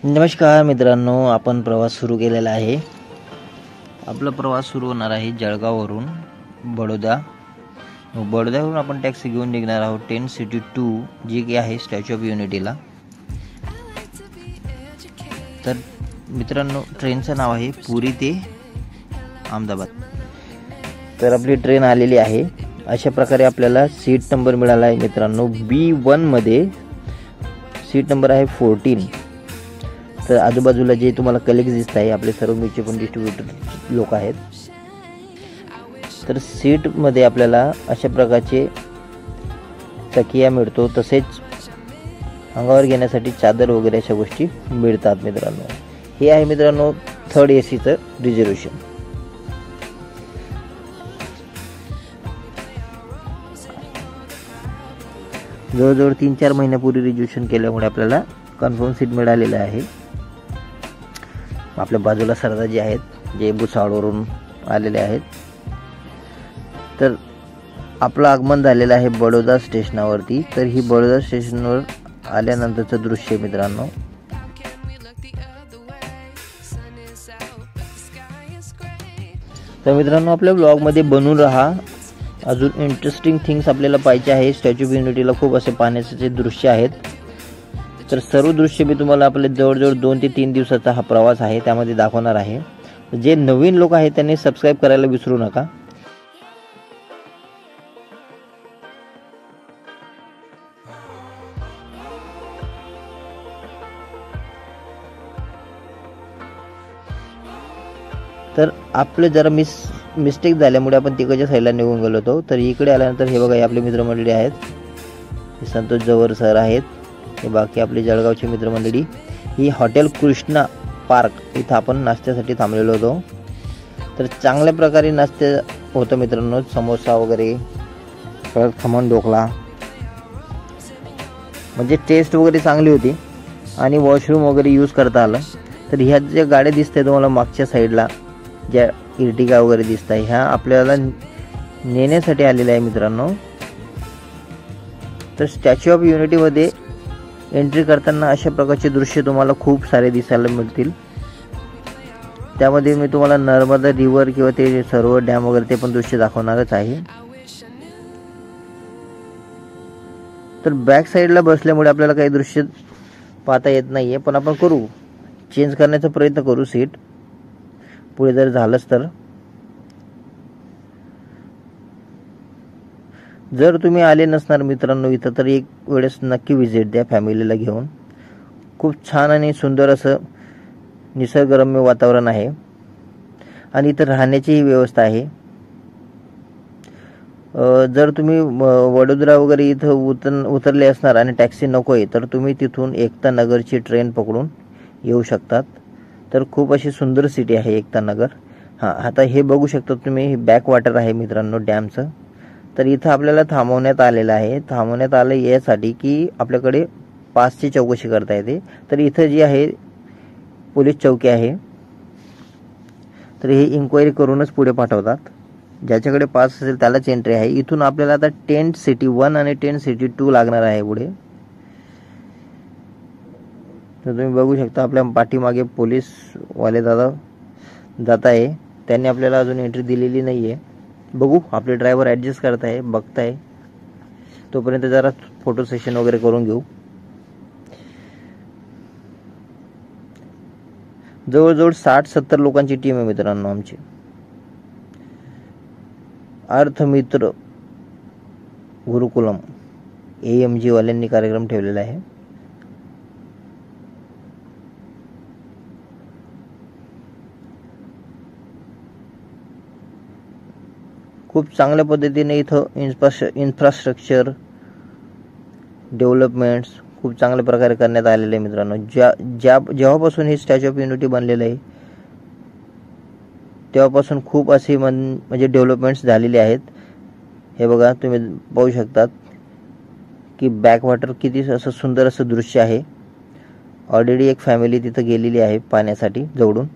नमस्कार मित्रांनो, आपण प्रवास सुरू केलेला आहे। आपला प्रवास सुरू होणार आहे जळगाववरून बडोद्यावरून आपण टॅक्सी घेऊन निघणार आहोत 10 सिटी 2 जी की आहे स्टॅच्यू ऑफ युनिटीला। तर मित्रांनो, ट्रेनचं नाव आहे पुरी ते अहमदाबाद। तर आपली ट्रेन आलेली आहे। अशा प्रकारे आपल्याला सीट नंबर मिळाला आहे मित्रांनो। B1 मध्ये सीट नंबर आहे 14। तर आजूबाजूला जे तुम्हाला कलिग्स दिसत आहे आपले सर्व म्युच्युअल फंड डिस्ट्रीब्युटर लोक आहेत। तर सीट मध्ये आपल्याला अशा प्रकारचे तकिया मिळतो, तसेच अंगावर घेण्यासाठी चादर वगैरे अशा गोष्टी मिळतात मित्रांनो। हे आहे मित्रांनो थर्ड एसीचं रिझर्वेशन। जवळजवळ 3-4 महिन्यापूर्वी रिझर्वेशन केल्यामुळे आपल्याला कन्फर्म सीट मिळालेलं आहे। आपल्या बाजूला सरदारजी आहेत जे भुसावळवरून आलेले आहेत। तर आपलं आगमन झालेलं आहे बडोदा स्टेशनावरती। तर ही बडोदा स्टेशनवर आल्यानंतरचं दृश्य मित्रांनो। तर मित्रांनो, आपल्या ब्लॉगमध्ये बनून राहा। अजून इंटरेस्टिंग थिंग्स आपल्याला पाहिजे आहे। स्टॅच्यू ऑफ युनिटीला खूप असे पाण्याचे दृश्य आहेत। तर सर्व दृश्य मी तुम्हाला आपले जवळजवळ 2 ते 3 दिवसाचा हा प्रवास आहे त्यामध्ये दाखवणार आहे। जे नवीन लोक आहेत त्यांनी सबस्क्राइब करायला विसरू नका। तर आपले जरा मिस्टेक झाल्यामुळे आपण तिकडच्या साईडला निघून गेलो होतो। तर इकडे आल्यानंतर हे बघा, आपले मित्रमंडळी आहेत। हे संतोष जवर सर आहेत, हे बाकी आपली जळगावची मित्रमंडळी। ही हॉटेल कृष्णा पार्क इथं आपण नाश्त्यासाठी थांबलेलो होतो। तर चांगल्या प्रकारे नाश्ते होतं मित्रांनो, समोसा वगैरे, परत खमण ढोकळा, म्हणजे टेस्ट वगैरे चांगली होती आणि वॉशरूम वगैरे यूज करता आलं। तर ह्या ज्या गाड्या दिसत आहेत तुम्हाला मागच्या साईडला, ज्या इर्टिगा वगैरे दिसत आहे, ह्या आपल्याला नेण्यासाठी आलेल्या आहे मित्रांनो। तर स्टॅच्यू ऑफ युनिटीमध्ये एंट्री करताना अशा प्रकारचे दृश्य तुम्हाला खूप सारे दिसायला मिळतील। त्यामध्ये मी तुम्हाला नर्मदा रिव्हर किंवा ते सर्व डॅम वगैरे ते पण दृश्य दाखवणारच आहे। तर बॅक साईडला बसल्यामुळे आपल्याला काही दृश्य पाहता येत नाहीये, पण आपण करू, चेंज करण्याचा प्रयत्न करू सीट, पुढे जर झालंच तर। जर तुम्ही आले नसणार मित्रांनो इथं, तर एक वेळेस नक्की विजिट द्या फॅमिलीला घेऊन। खूप छान आणि सुंदर असं निसर्गरम्य वातावरण आहे आणि इथं राहण्याचीही व्यवस्था आहे। जर तुम्ही वडोदरा वगैरे इथं उतरले असणार आणि टॅक्सी नकोय, तर तुम्ही तिथून एकता नगरची ट्रेन पकडून येऊ शकतात। तर खूप अशी सुंदर सिटी आहे एकता नगर। आता हे बघू शकता तुम्ही, बॅक वॉटर आहे मित्रांनो डॅमचं। तर इथं आपल्याला थांबवण्यात आलेलं आहे। थांबवण्यात आलं यासाठी की आपल्याकडे पासची चौकशी करता येते। तर इथं जी आहे पोलीस चौकी आहे, तर हे इन्क्वायरी करूनच पुढे पाठवतात। ज्याच्याकडे पास असेल त्यालाच एंट्री आहे। इथून आपल्याला आता 10 सिटी 1 आणि 10 सिटी 2 लागणार आहे पुढे। तर तुम्ही बघू शकता आपल्या पाठीमागे पोलीस वाले दादा जात आहे। त्यांनी आपल्याला अजून एंट्री दिलेली नाहीये। बघू, आपले ड्रायव्हर ॲडजस्ट करताय, बघताय, तोपर्यंत जरा फोटो सेशन वगैरे करून घेऊ। जवळजवळ 60-70 लोकांची टीम आहे मित्रांनो आमची। अर्थमित्र गुरुकुलम AMG वाल्यांनी कार्यक्रम ठेवलेला आहे। खूप चांगल्या पद्धतीने इथं इन्फ्रास्ट्रक्चर डेव्हलपमेंट्स खूप चांगल्या प्रकारे करण्यात आलेले आहे मित्रांनो। जेव्हापासून हे स्टॅच्यू ऑफ युनिटी बनलेलं आहे तेव्हापासून खूप असे म्हणजे डेव्हलपमेंट्स झालेले आहेत। हे बघा, तुम्ही पाहू शकतात की बॅक वॉटर किती असं सुंदर असं दृश्य आहे। ऑलरेडी एक फॅमिली तिथं गेलेली आहे पाण्यासाठी जवळून।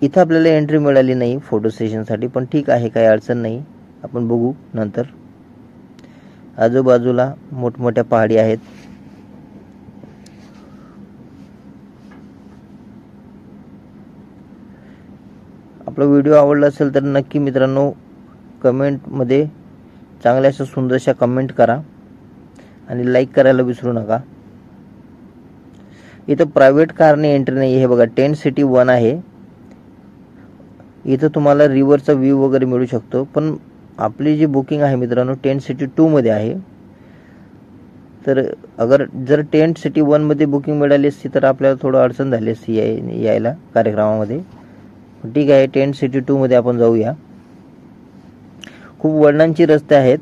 इथं आपल्याला एंट्री मिळाली नाही फोटो सेशनसाठी, पण ठीक आहे, काही अडचण नाही, आपण बघू नंतर। आजूबाजूला मोठमोठ्या पहाडी आहेत। आपला व्हिडिओ आवडला असेल तर नक्की मित्रांनो कमेंटमध्ये चांगल्या अशा सुंदरशा कमेंट करा आणि लाईक करायला विसरू नका. इथं प्रायव्हेट कारने एंट्री नाही. हे बघा टेंट सिटी 1 आहे. इथं तुम्हाला रिव्हरचा व्ह्यू वगैरे मिळू शकतो. पण आपली जी बुकिंग आहे मित्रांनो टेंट सिटी 2 मध्ये आहे. तर जर टेंट सिटी 1 मध्ये बुकिंग मिळाली असती तर आपल्याला थोडं अडचण झाली असती यायला कार्यक्रमामध्ये. ठीक आहे, टेंट सिटी 2 मध्ये आपण जाऊया. खूप वळणांची रस्ते आहेत.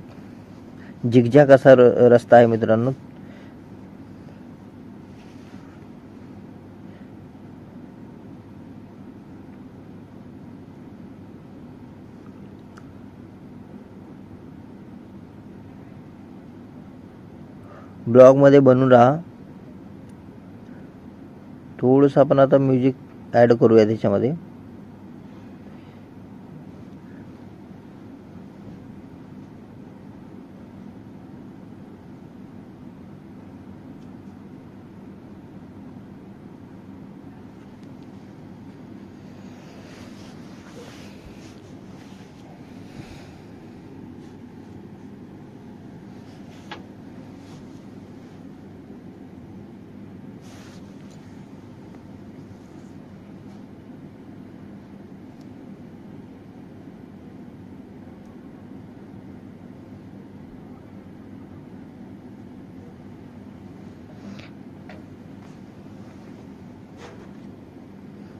झिगझॅग असा रस्ता आहे मित्रांनो. ब्लॉग मध्ये बनून राहा. थोडंसं आपण आता म्युझिक ॲड करूया त्याच्यामध्ये.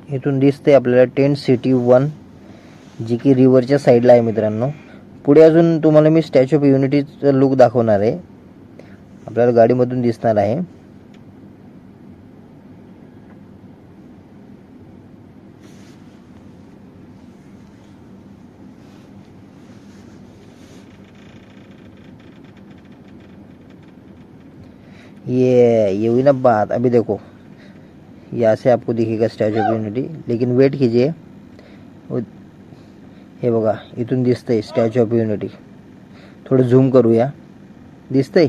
इथून दिसते आपल्याला टेंट सिटी 1 जी की रिव्हरच्या साईडला आहे मित्रांनो. पुढे अजून तुम्हाला मी स्टॅच्यू ऑफ युनिटीचा लुक दाखवणार आहे. आपल्याला गाडीमधून दिसणार आहे. ये हुई ना बात. अभी देखो यहाँ से आपको दिखेगा स्टैच्यू ऑफ यूनिटी, लेकिन वेट कीजिए. हे बघा इथून दिसतंय स्टॅच्यू ऑफ युनिटी. थोडं झूम करूया. दिसतंय.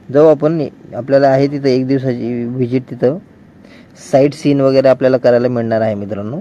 जाऊ आपण. आपल्याला आहे तिथं एक दिवसाची व्हिजिट. तिथं साईट सीन वगैरे आपल्याला करायला मिळणार आहे मित्रांनो.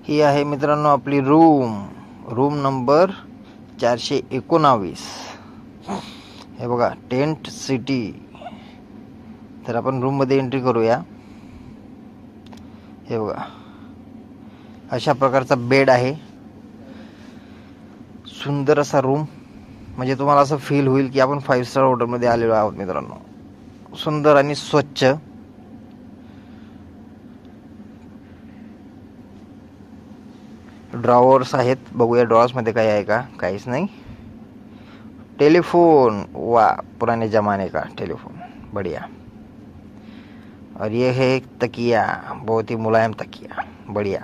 ही आहे मित्रांनो आपली रूम नंबर 419. हे बघा टेंट सिटी. तर आपण रूम मध्ये एंट्री करूया. हे बघा अशा प्रकारचा बेड आहे. सुंदर असा रूम. म्हणजे तुम्हाला असं फील होईल की आपण 5 स्टार हॉटेलमध्ये आलेलो आहोत मित्रांनो. सुंदर आणि स्वच्छ. ड्रॉवर्स आहेत. बघूया ड्रॉवर्स मध्ये काय आहे का. काहीच नाही. टेलीफोन. वाह, पुराने जमाने का टेलीफोन. बढ़िया. और ये है तकिया. बहुत ही मुलायम तकिया. बढ़िया.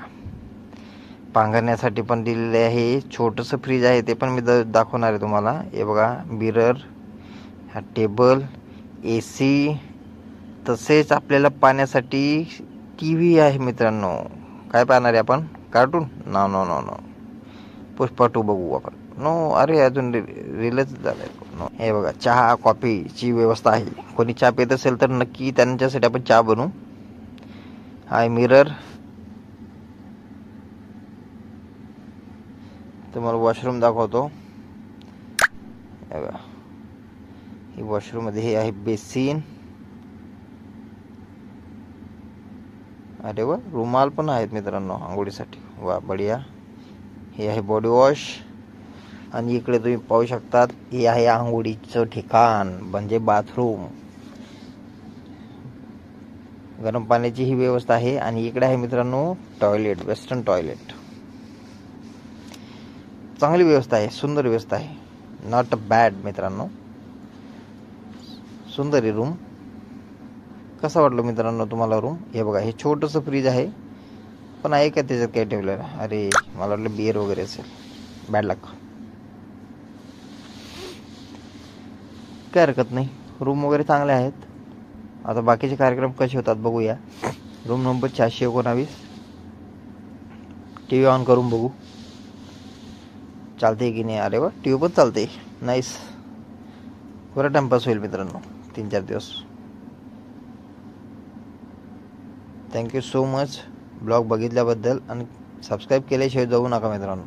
पांघरण्यासाठी पण दिलेले आहे. छोटंसं फ्रीज आहे ते पण मी दाखवणार आहे तुम्हाला. हे बघा मिरर, हा टेबल, AC. तसेच आपल्याला पाहण्यासाठी TV आहे मित्रांनो. काय पाहणार आहे आपण. कार्टून. नो. पुष्पा 2 बघू आपण. नो. अरे अजून रिलीज झालंय. नो. हे बघा चहा कॉफीची व्यवस्था आहे. कोणी चहा पित असेल तर नक्की त्यांच्यासाठी आपण चहा बनवू. हा मिरर. तुम्हाला वॉशरूम दाखवतो. हे बघा, ही वॉशरूम मध्ये हे आहे बेसिन. अरे वा, रुमाल पण आहेत मित्रांनो आंघोळीसाठी. वा बढिया. हे आहे बॉडी वॉश. आणि इकडे तुम्ही पाहू शकतात, हे आहे आंघोळीचं ठिकाण म्हणजे बाथरूम. गरम पाण्याची ही व्यवस्था आहे. आणि इकडे आहे मित्रांनो टॉयलेट, वेस्टर्न टॉयलेट. चांगली व्यवस्था आहे, सुंदर व्यवस्था आहे. नॉट बॅड मित्रांनो, सुंदर आहे रूम. कसा वाटलं मित्रांनो तुम्हाला रूम? हे बघा, हे छोटंसं फ्रीज आहे, पण आहे का त्याच्यात काय ठेवलेलं? अरे मला वाटलं बिअर वगैरे असेल. बॅड लक. काय हरकत नाही, रूम वगैरे चांगले आहेत. आता बाकीचे कार्यक्रम कसे होतात बघूया. Room number 419. T V on करून बघू चालते की नाही. अरे वा, टी व्ही पण चालते. नाईस. पुरा टाइमपास होईल मित्रांनो 3-4 दिवस. थँक्यू सो मच ब्लॉग बघितल्याबद्दल. आणि सबस्क्राईब केल्याशिवाय जाऊ नका मित्रांनो.